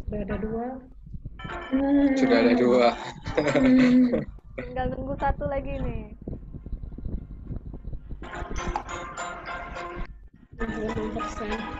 Sudah ada 2.
Sudah ada 2.
Tinggal nunggu 1 lagi nih.
%.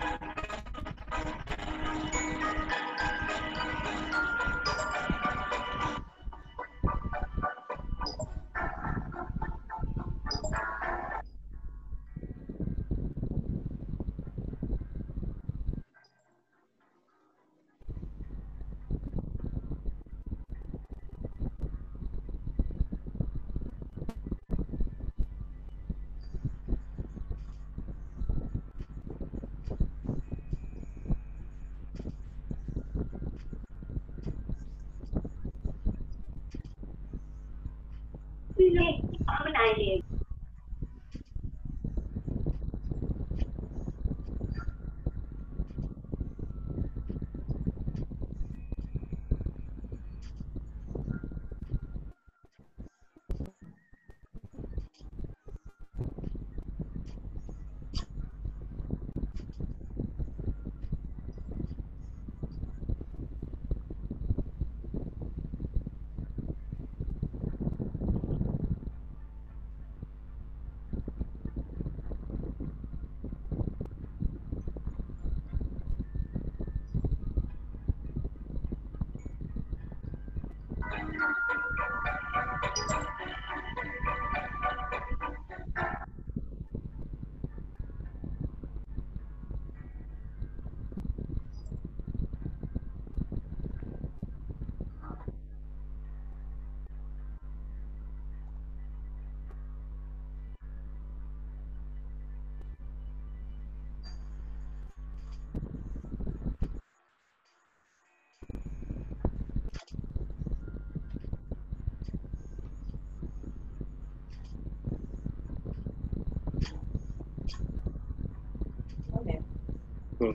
Iya.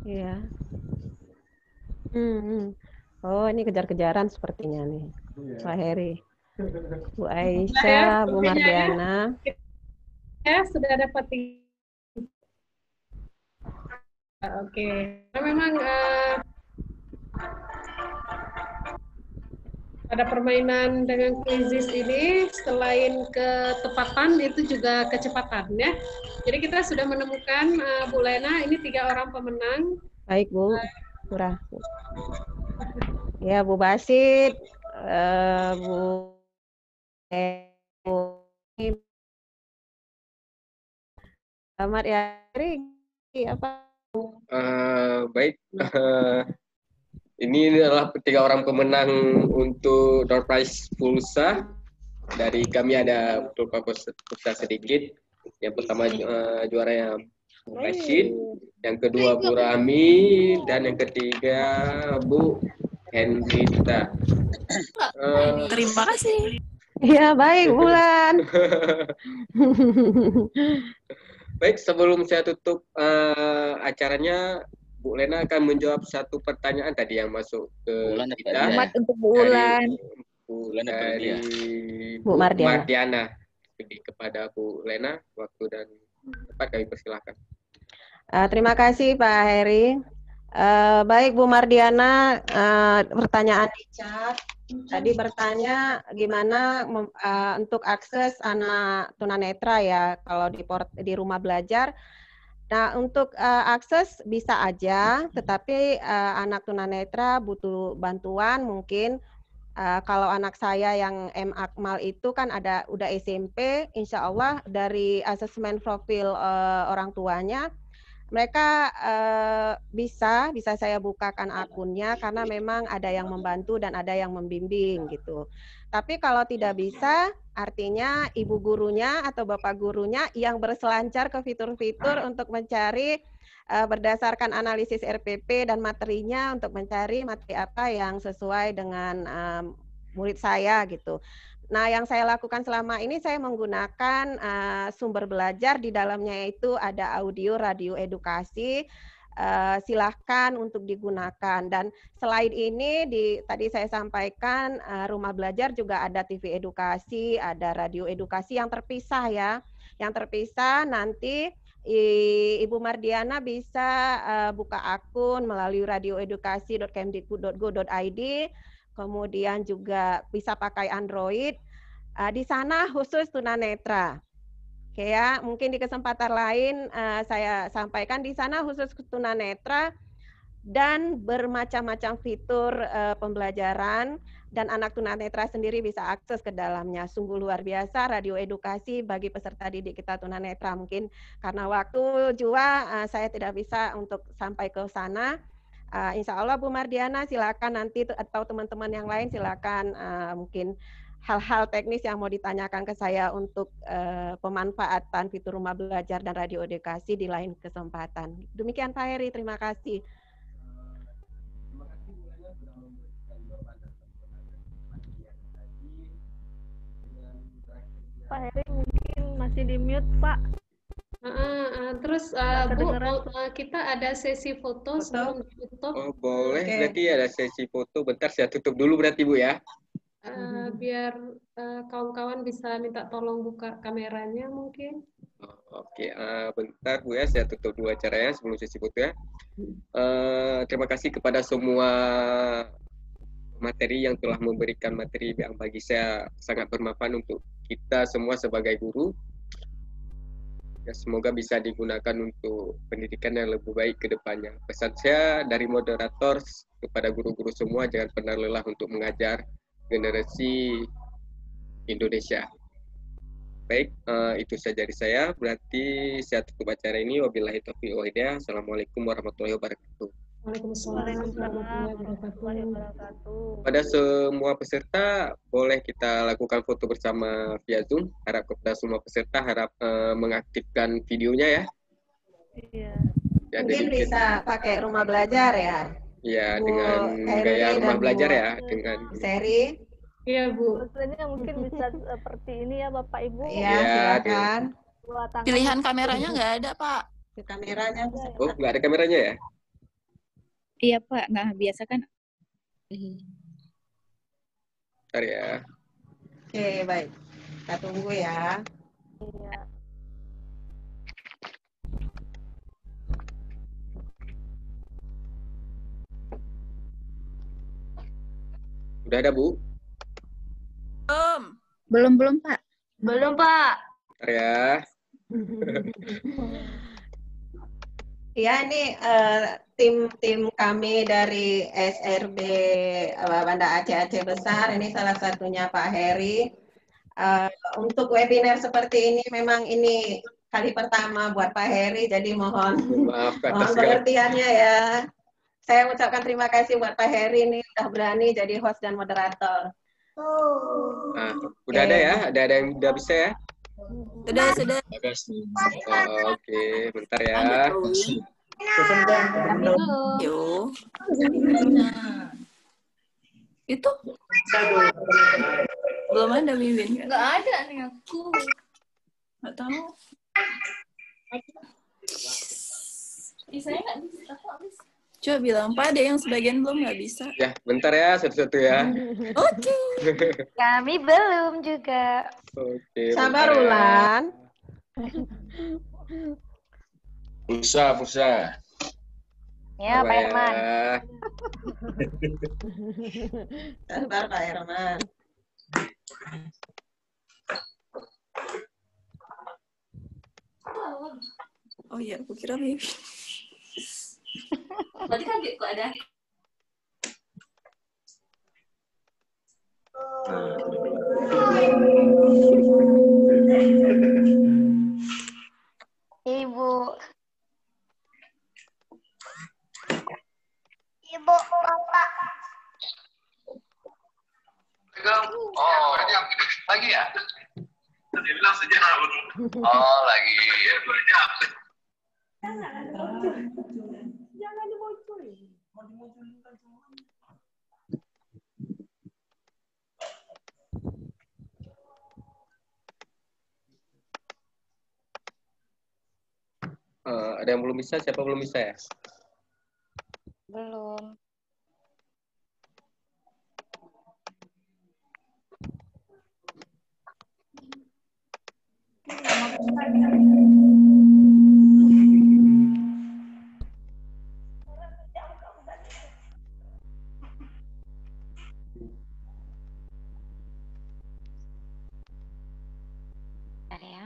Iya. Oh, ini kejar-kejaran sepertinya nih, Pak Heri. Bu Aisyah, Bu Mardiana.
Ya, sudah dapat. Oke. Nah, memang pada permainan dengan quizzes ini selain ketepatan itu juga kecepatan ya. Jadi kita sudah menemukan Bu Lena ini 3 orang pemenang.
Baik Bu, Surah. Ya Bu Basit, Bu Selamat ya, apa?
Baik, ini adalah 3 orang pemenang untuk door prize pulsa. Dari kami ada beberapa pulsa sedikit. Yang pertama juaranya Bu Rashid, yang kedua Bu Rami, dan yang ketiga Bu Hendrita.
Terima kasih.
Ya baik Bulan.
Baik, sebelum saya tutup acaranya, Bu Lena akan menjawab satu pertanyaan tadi yang masuk ke kita.
Selamat untuk Bu Ulan.
Dari
Bu
Mardiana. Jadi kepada Bu Lena, waktu dan tempat kami persilahkan.
Terima kasih Pak Heri. Baik Bu Mardiana, pertanyaan di chat tadi bertanya gimana untuk akses anak tunanetra ya kalau di rumah belajar. Nah untuk akses bisa aja, tetapi anak tunanetra butuh bantuan mungkin. Kalau anak saya yang M Akmal itu kan udah SMP, insya Allah dari asesmen profil orang tuanya mereka bisa saya bukakan akunnya karena memang ada yang membantu dan ada yang membimbing gitu. Tapi kalau tidak bisa, artinya ibu gurunya atau bapak gurunya yang berselancar ke fitur-fitur untuk mencari berdasarkan analisis RPP dan materinya untuk mencari materi apa yang sesuai dengan murid saya gitu. Nah, yang saya lakukan selama ini saya menggunakan sumber belajar di dalamnya itu ada audio, radio edukasi. Silahkan untuk digunakan. Dan selain ini, tadi saya sampaikan rumah belajar juga ada TV edukasi, ada radio edukasi yang terpisah ya. Yang terpisah nanti Ibu Mardiana bisa buka akun melalui radioedukasi.kemdikbud.go.id. Kemudian juga bisa pakai Android. Di sana khusus tunanetra. Oke ya, mungkin di kesempatan lain saya sampaikan di sana khusus tunanetra dan bermacam-macam fitur pembelajaran dan anak tunanetra sendiri bisa akses ke dalamnya. Sungguh luar biasa radio edukasi bagi peserta didik kita tunanetra. Mungkin karena waktu jua saya tidak bisa untuk sampai ke sana. Insya Allah Bu Mardiana silakan nanti atau teman-teman yang lain silakan mungkin hal-hal teknis yang mau ditanyakan ke saya untuk pemanfaatan fitur rumah belajar dan radio edukasi di lain kesempatan. Demikian Pak Heri, terima kasih.
Pak Heri mungkin masih di mute Pak.
Terus Bu, kita ada sesi foto sebelum ditutup.
Oh boleh, berarti ada sesi foto. Bentar saya tutup dulu berarti Bu ya.
Biar kawan-kawan bisa minta tolong buka kameranya mungkin.
Oke, bentar Bu ya, saya tutup dulu acaranya sebelum sesi foto ya. Terima kasih kepada semua materi yang telah memberikan materi yang bagi saya sangat bermanfaat untuk kita semua sebagai guru. Ya, semoga bisa digunakan untuk pendidikan yang lebih baik ke depannya. Pesan saya dari moderator kepada guru-guru semua, jangan pernah lelah untuk mengajar generasi Indonesia. Baik, itu saja dari saya. Berarti saya tutup acara ini. Wabillahi taufiq wal hidayah. Assalamualaikum warahmatullahi wabarakatuh.
Waalaikumsalam warahmatullahi wabarakatuh.
Pada semua peserta, boleh kita lakukan foto bersama via Zoom. Harap kepada semua peserta, harap mengaktifkan videonya ya.
Iya.
Mungkin bisa pakai rumah belajar ya.
Iya, dengan gaya rumah belajar ya. Dengan
seri.
Iya, Bu.
Maksudnya mungkin bisa seperti ini ya Bapak Ibu.
Iya, silakan.
Pilihan kameranya nggak ada, Pak.
Kameranya.
Oh, nggak ada kameranya ya?
Iya, Pak. Nah, biasa kan.
Bentar ya.
Oke, baik. Kita tunggu ya.
Iya.
Udah ada, Bu?
Belum, Pak.
Belum, Pak.
Bentar ya.
Ya, ini tim kami dari SRB Banda Aceh Besar, ini salah satunya Pak Heri. Untuk webinar seperti ini memang ini kali pertama buat Pak Heri, jadi mohon pengertiannya ya. Saya ucapkan terima kasih buat Pak Heri ini udah berani jadi host dan moderator.
Nah, udah ada ya? Ada yang udah bisa ya?
Sudah.
Oke, bentar ya.
Yuk. Itu belum ada Mimin.
Nggak ada nih aku.
Nggak tahu.
Saya nggak bisa.
Coba bilang, Pak, ada yang sebagian belum nggak bisa.
Ya, bentar ya, satu-satu ya.
Oke.
Kami belum juga.
Oke.
Sabar, Ulan.
Pulsa.
Ya, Pak Herman.
Sabar, Pak Herman.
Oh iya, aku kira Mimin.
Berarti kaget kok ada.
Ibu. Ibu, Bapak.
Oh, lagi ya? Tadi bilang sejam. Oh, lagi. Ya, 2 jam.
Jangan dimunculin. Mau dimunculin kan semuanya.
Ada yang belum bisa? Siapa belum bisa ya?
Belum. Bentar ya.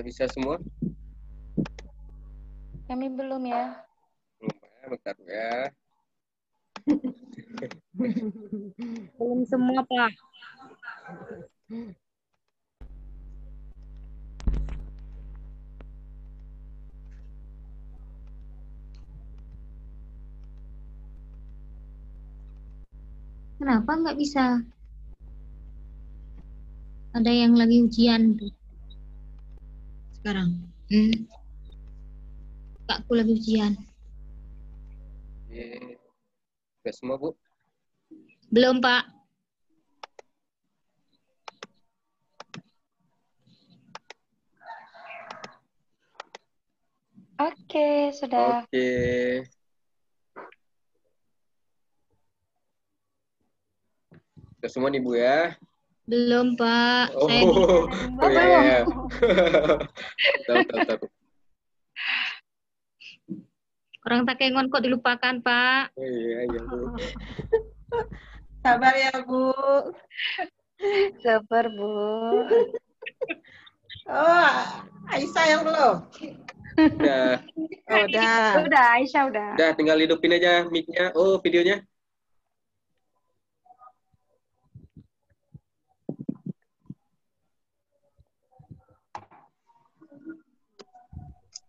Bisa semua?
Kami belum ya.
Belum ya, bentar ya.
Belum semua, Pak.
Kenapa nggak bisa? Ada yang lagi ujian tuh. Sekarang. Kakku lagi ujian.
Sudah semua, Bu?
Belum, Pak.
Oke, sudah.
Oke. Sudah semua nih, Bu ya?
Belum, Pak.
Oh,
Saya
iya. Bentar.
orang Takengon kok dilupakan, Pak.
Iya, Bu.
Sabar ya, Bu.
Sabar, Bu.
Oh, Aisyah yang belum?
Udah.
Oh, udah.
Udah, Aisyah udah.
Udah, tinggal hidupin aja mic-nya. Oh, videonya.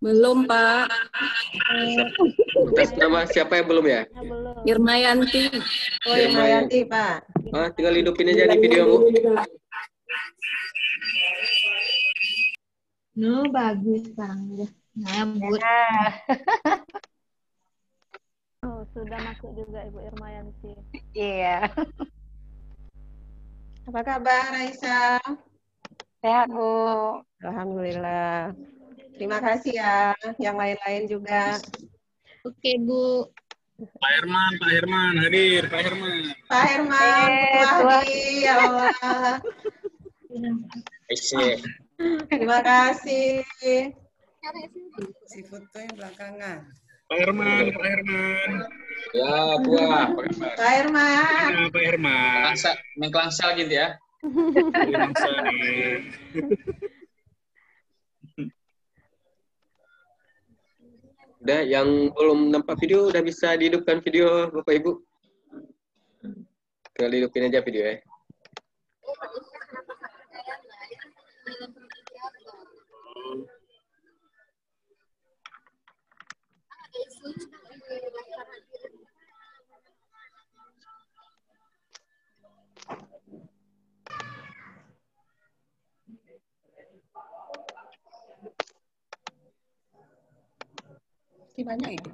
Belum, Pak.
Atas nama siapa yang belum ya?
Irmayanti.
Oh, Irmayanti, Pak.
Tinggal hidupin aja di video, Bu.
No, bagus sekarang udah. Nyambut.
Oh, sudah masuk juga Ibu Irmayanti.
Iya.
Apa kabar, Raisa?
Sehat, Bu.
Alhamdulillah. Terima kasih ya. Yang lain-lain juga.
Oke, Bu.
Pak Herman hadir, Pak Herman.
Pak Herman, Wahdi, ya Allah. Terima kasih.
Si fotonya belakangan.
Pak Herman.
Ya, buah.
Pak Herman.
Pak Herman. Mengklangsal gitu ya.
Udah, yang belum nampak video udah bisa dihidupkan video Bapak Ibu. Tinggal hidupin aja video ya.
Banyak itu.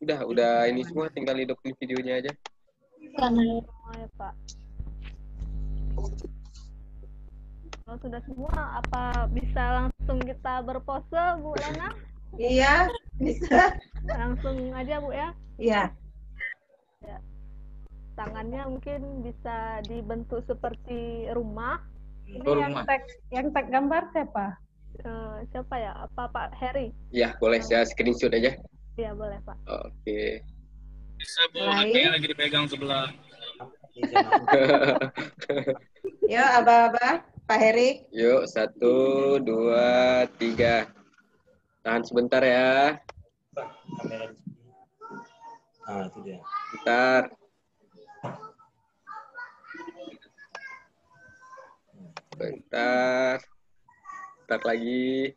Udah ini semua, tinggal hidupin videonya aja.
Ya, Pak. Kalau sudah semua, apa bisa langsung kita berpose, Bu Lena?
Iya, bisa.
Langsung aja, Bu ya?
Iya.
Ya. Tangannya mungkin bisa dibentuk seperti rumah.
Ini yang tag gambar siapa?
Siapa ya? Apa Pak Heri?
Ya, boleh saya screenshot aja.
Iya, boleh, Pak.
Oke.
Bisa, Bu. Hatinya lagi dipegang sebelah.
Yuk, Aba-aba. Pak Heri.
Yuk, 1, 2, 3. Tahan sebentar ya.
Ah, itu dia.
Bentar. Bentar lagi.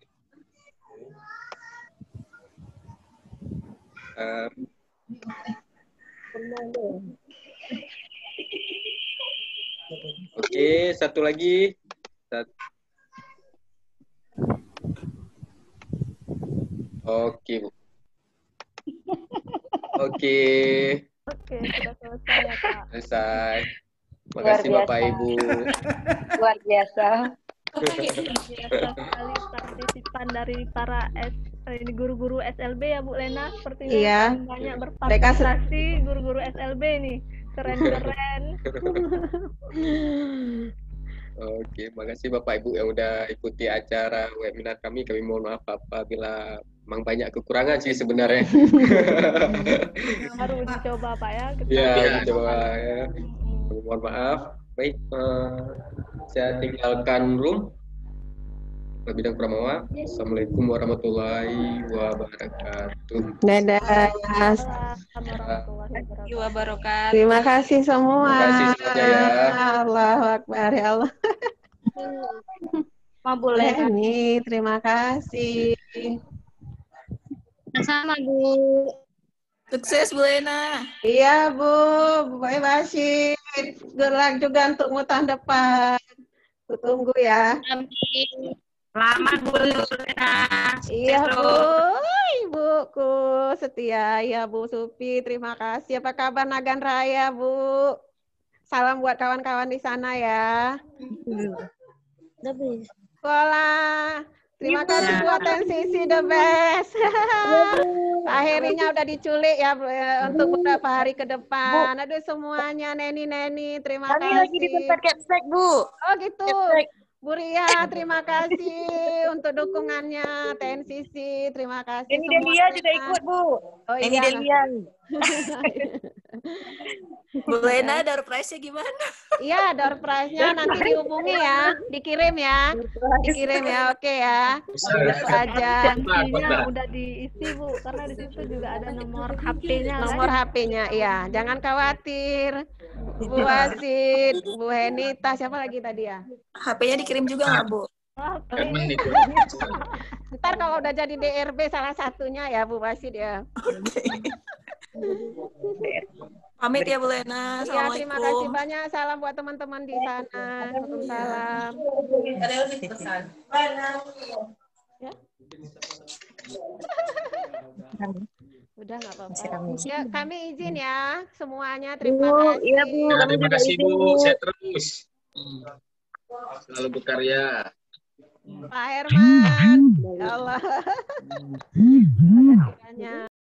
Oke, satu lagi. Oke, Bu. Oke.
Oke, sudah selesai ya, Pak.
Selesai. Makasih Bapak Ibu.
Luar biasa.
Biasa sekali partisipan dari para guru-guru SLB ya Bu Lena, sepertinya
Iya.
banyak berpartisipasi guru-guru SLB nih, keren-keren.
Oke, makasih Bapak Ibu yang udah ikuti acara webinar kami. Kami mohon maaf apabila memang banyak kekurangan sih sebenarnya.
Baru dicoba Pak ya.
Ya, dicoba ya. Mohon maaf. Baik, saya tinggalkan room. Bidang Pramawa. Assalamualaikum warahmatullahi wabarakatuh.
Dadah.
Wabarakatuh.
Terima kasih semua.
Terima kasih semuanya ya.
Allahu Akbar ya Allah.
Boleh.
Ini terima kasih.
Sama, Bu.
Sukses Bu Lena.
Iya Bu, Bapak Bashir. Good luck juga untukmu tahun depan. Tunggu ya.
Amin. Selamat Bu Lena.
Iya Bu, ibuku setia ya Bu Supi. Terima kasih. Apa kabar Nagan Raya Bu? Salam buat kawan-kawan di sana ya. Sekolah. Terima kasih buat NCC the best. Akhirnya udah diculik ya untuk beberapa hari ke depan. Aduh semuanya Neni, terima kasih.
Kami lagi di tempat Capsek, Bu.
Oh gitu. Bu Ria, terima kasih untuk dukungannya. TNCC, terima kasih
Neni
semuanya.
Delia juga ikut, Bu.
Oh
Neni
iya.
Delia.
Bu Lena, door prize-nya gimana?
Iya, door prize-nya nanti dihubungi ya, dikirim ya. Dikirim ya, oke ya. Itu aja.
Janjinya udah diisi Bu, karena di situ juga ada nomor HP-nya.
Nomor HP-nya, iya. Jangan khawatir. Bu Wasid, Bu Henita, siapa lagi tadi ya?
HP-nya dikirim juga nggak, Bu?
Ntar kalau udah jadi DRB salah satunya ya Bu Basid ya.
Pamit ya Bu Lena.
Ya, terima kasih
Assalamualaikum.
banyak. Salam buat teman-teman di sana. Waalaikumsalam. Ya. Udah nggak apa-apa. Ya, kami izin ya semuanya. Terima kasih.
Iya Bu,
Ya,
kami
terima
juga
kasih
izin
Bu,
Bu.
saya terus. Selalu berkarya.
Pak Herman. Ya Allah. Terima kasih banyak.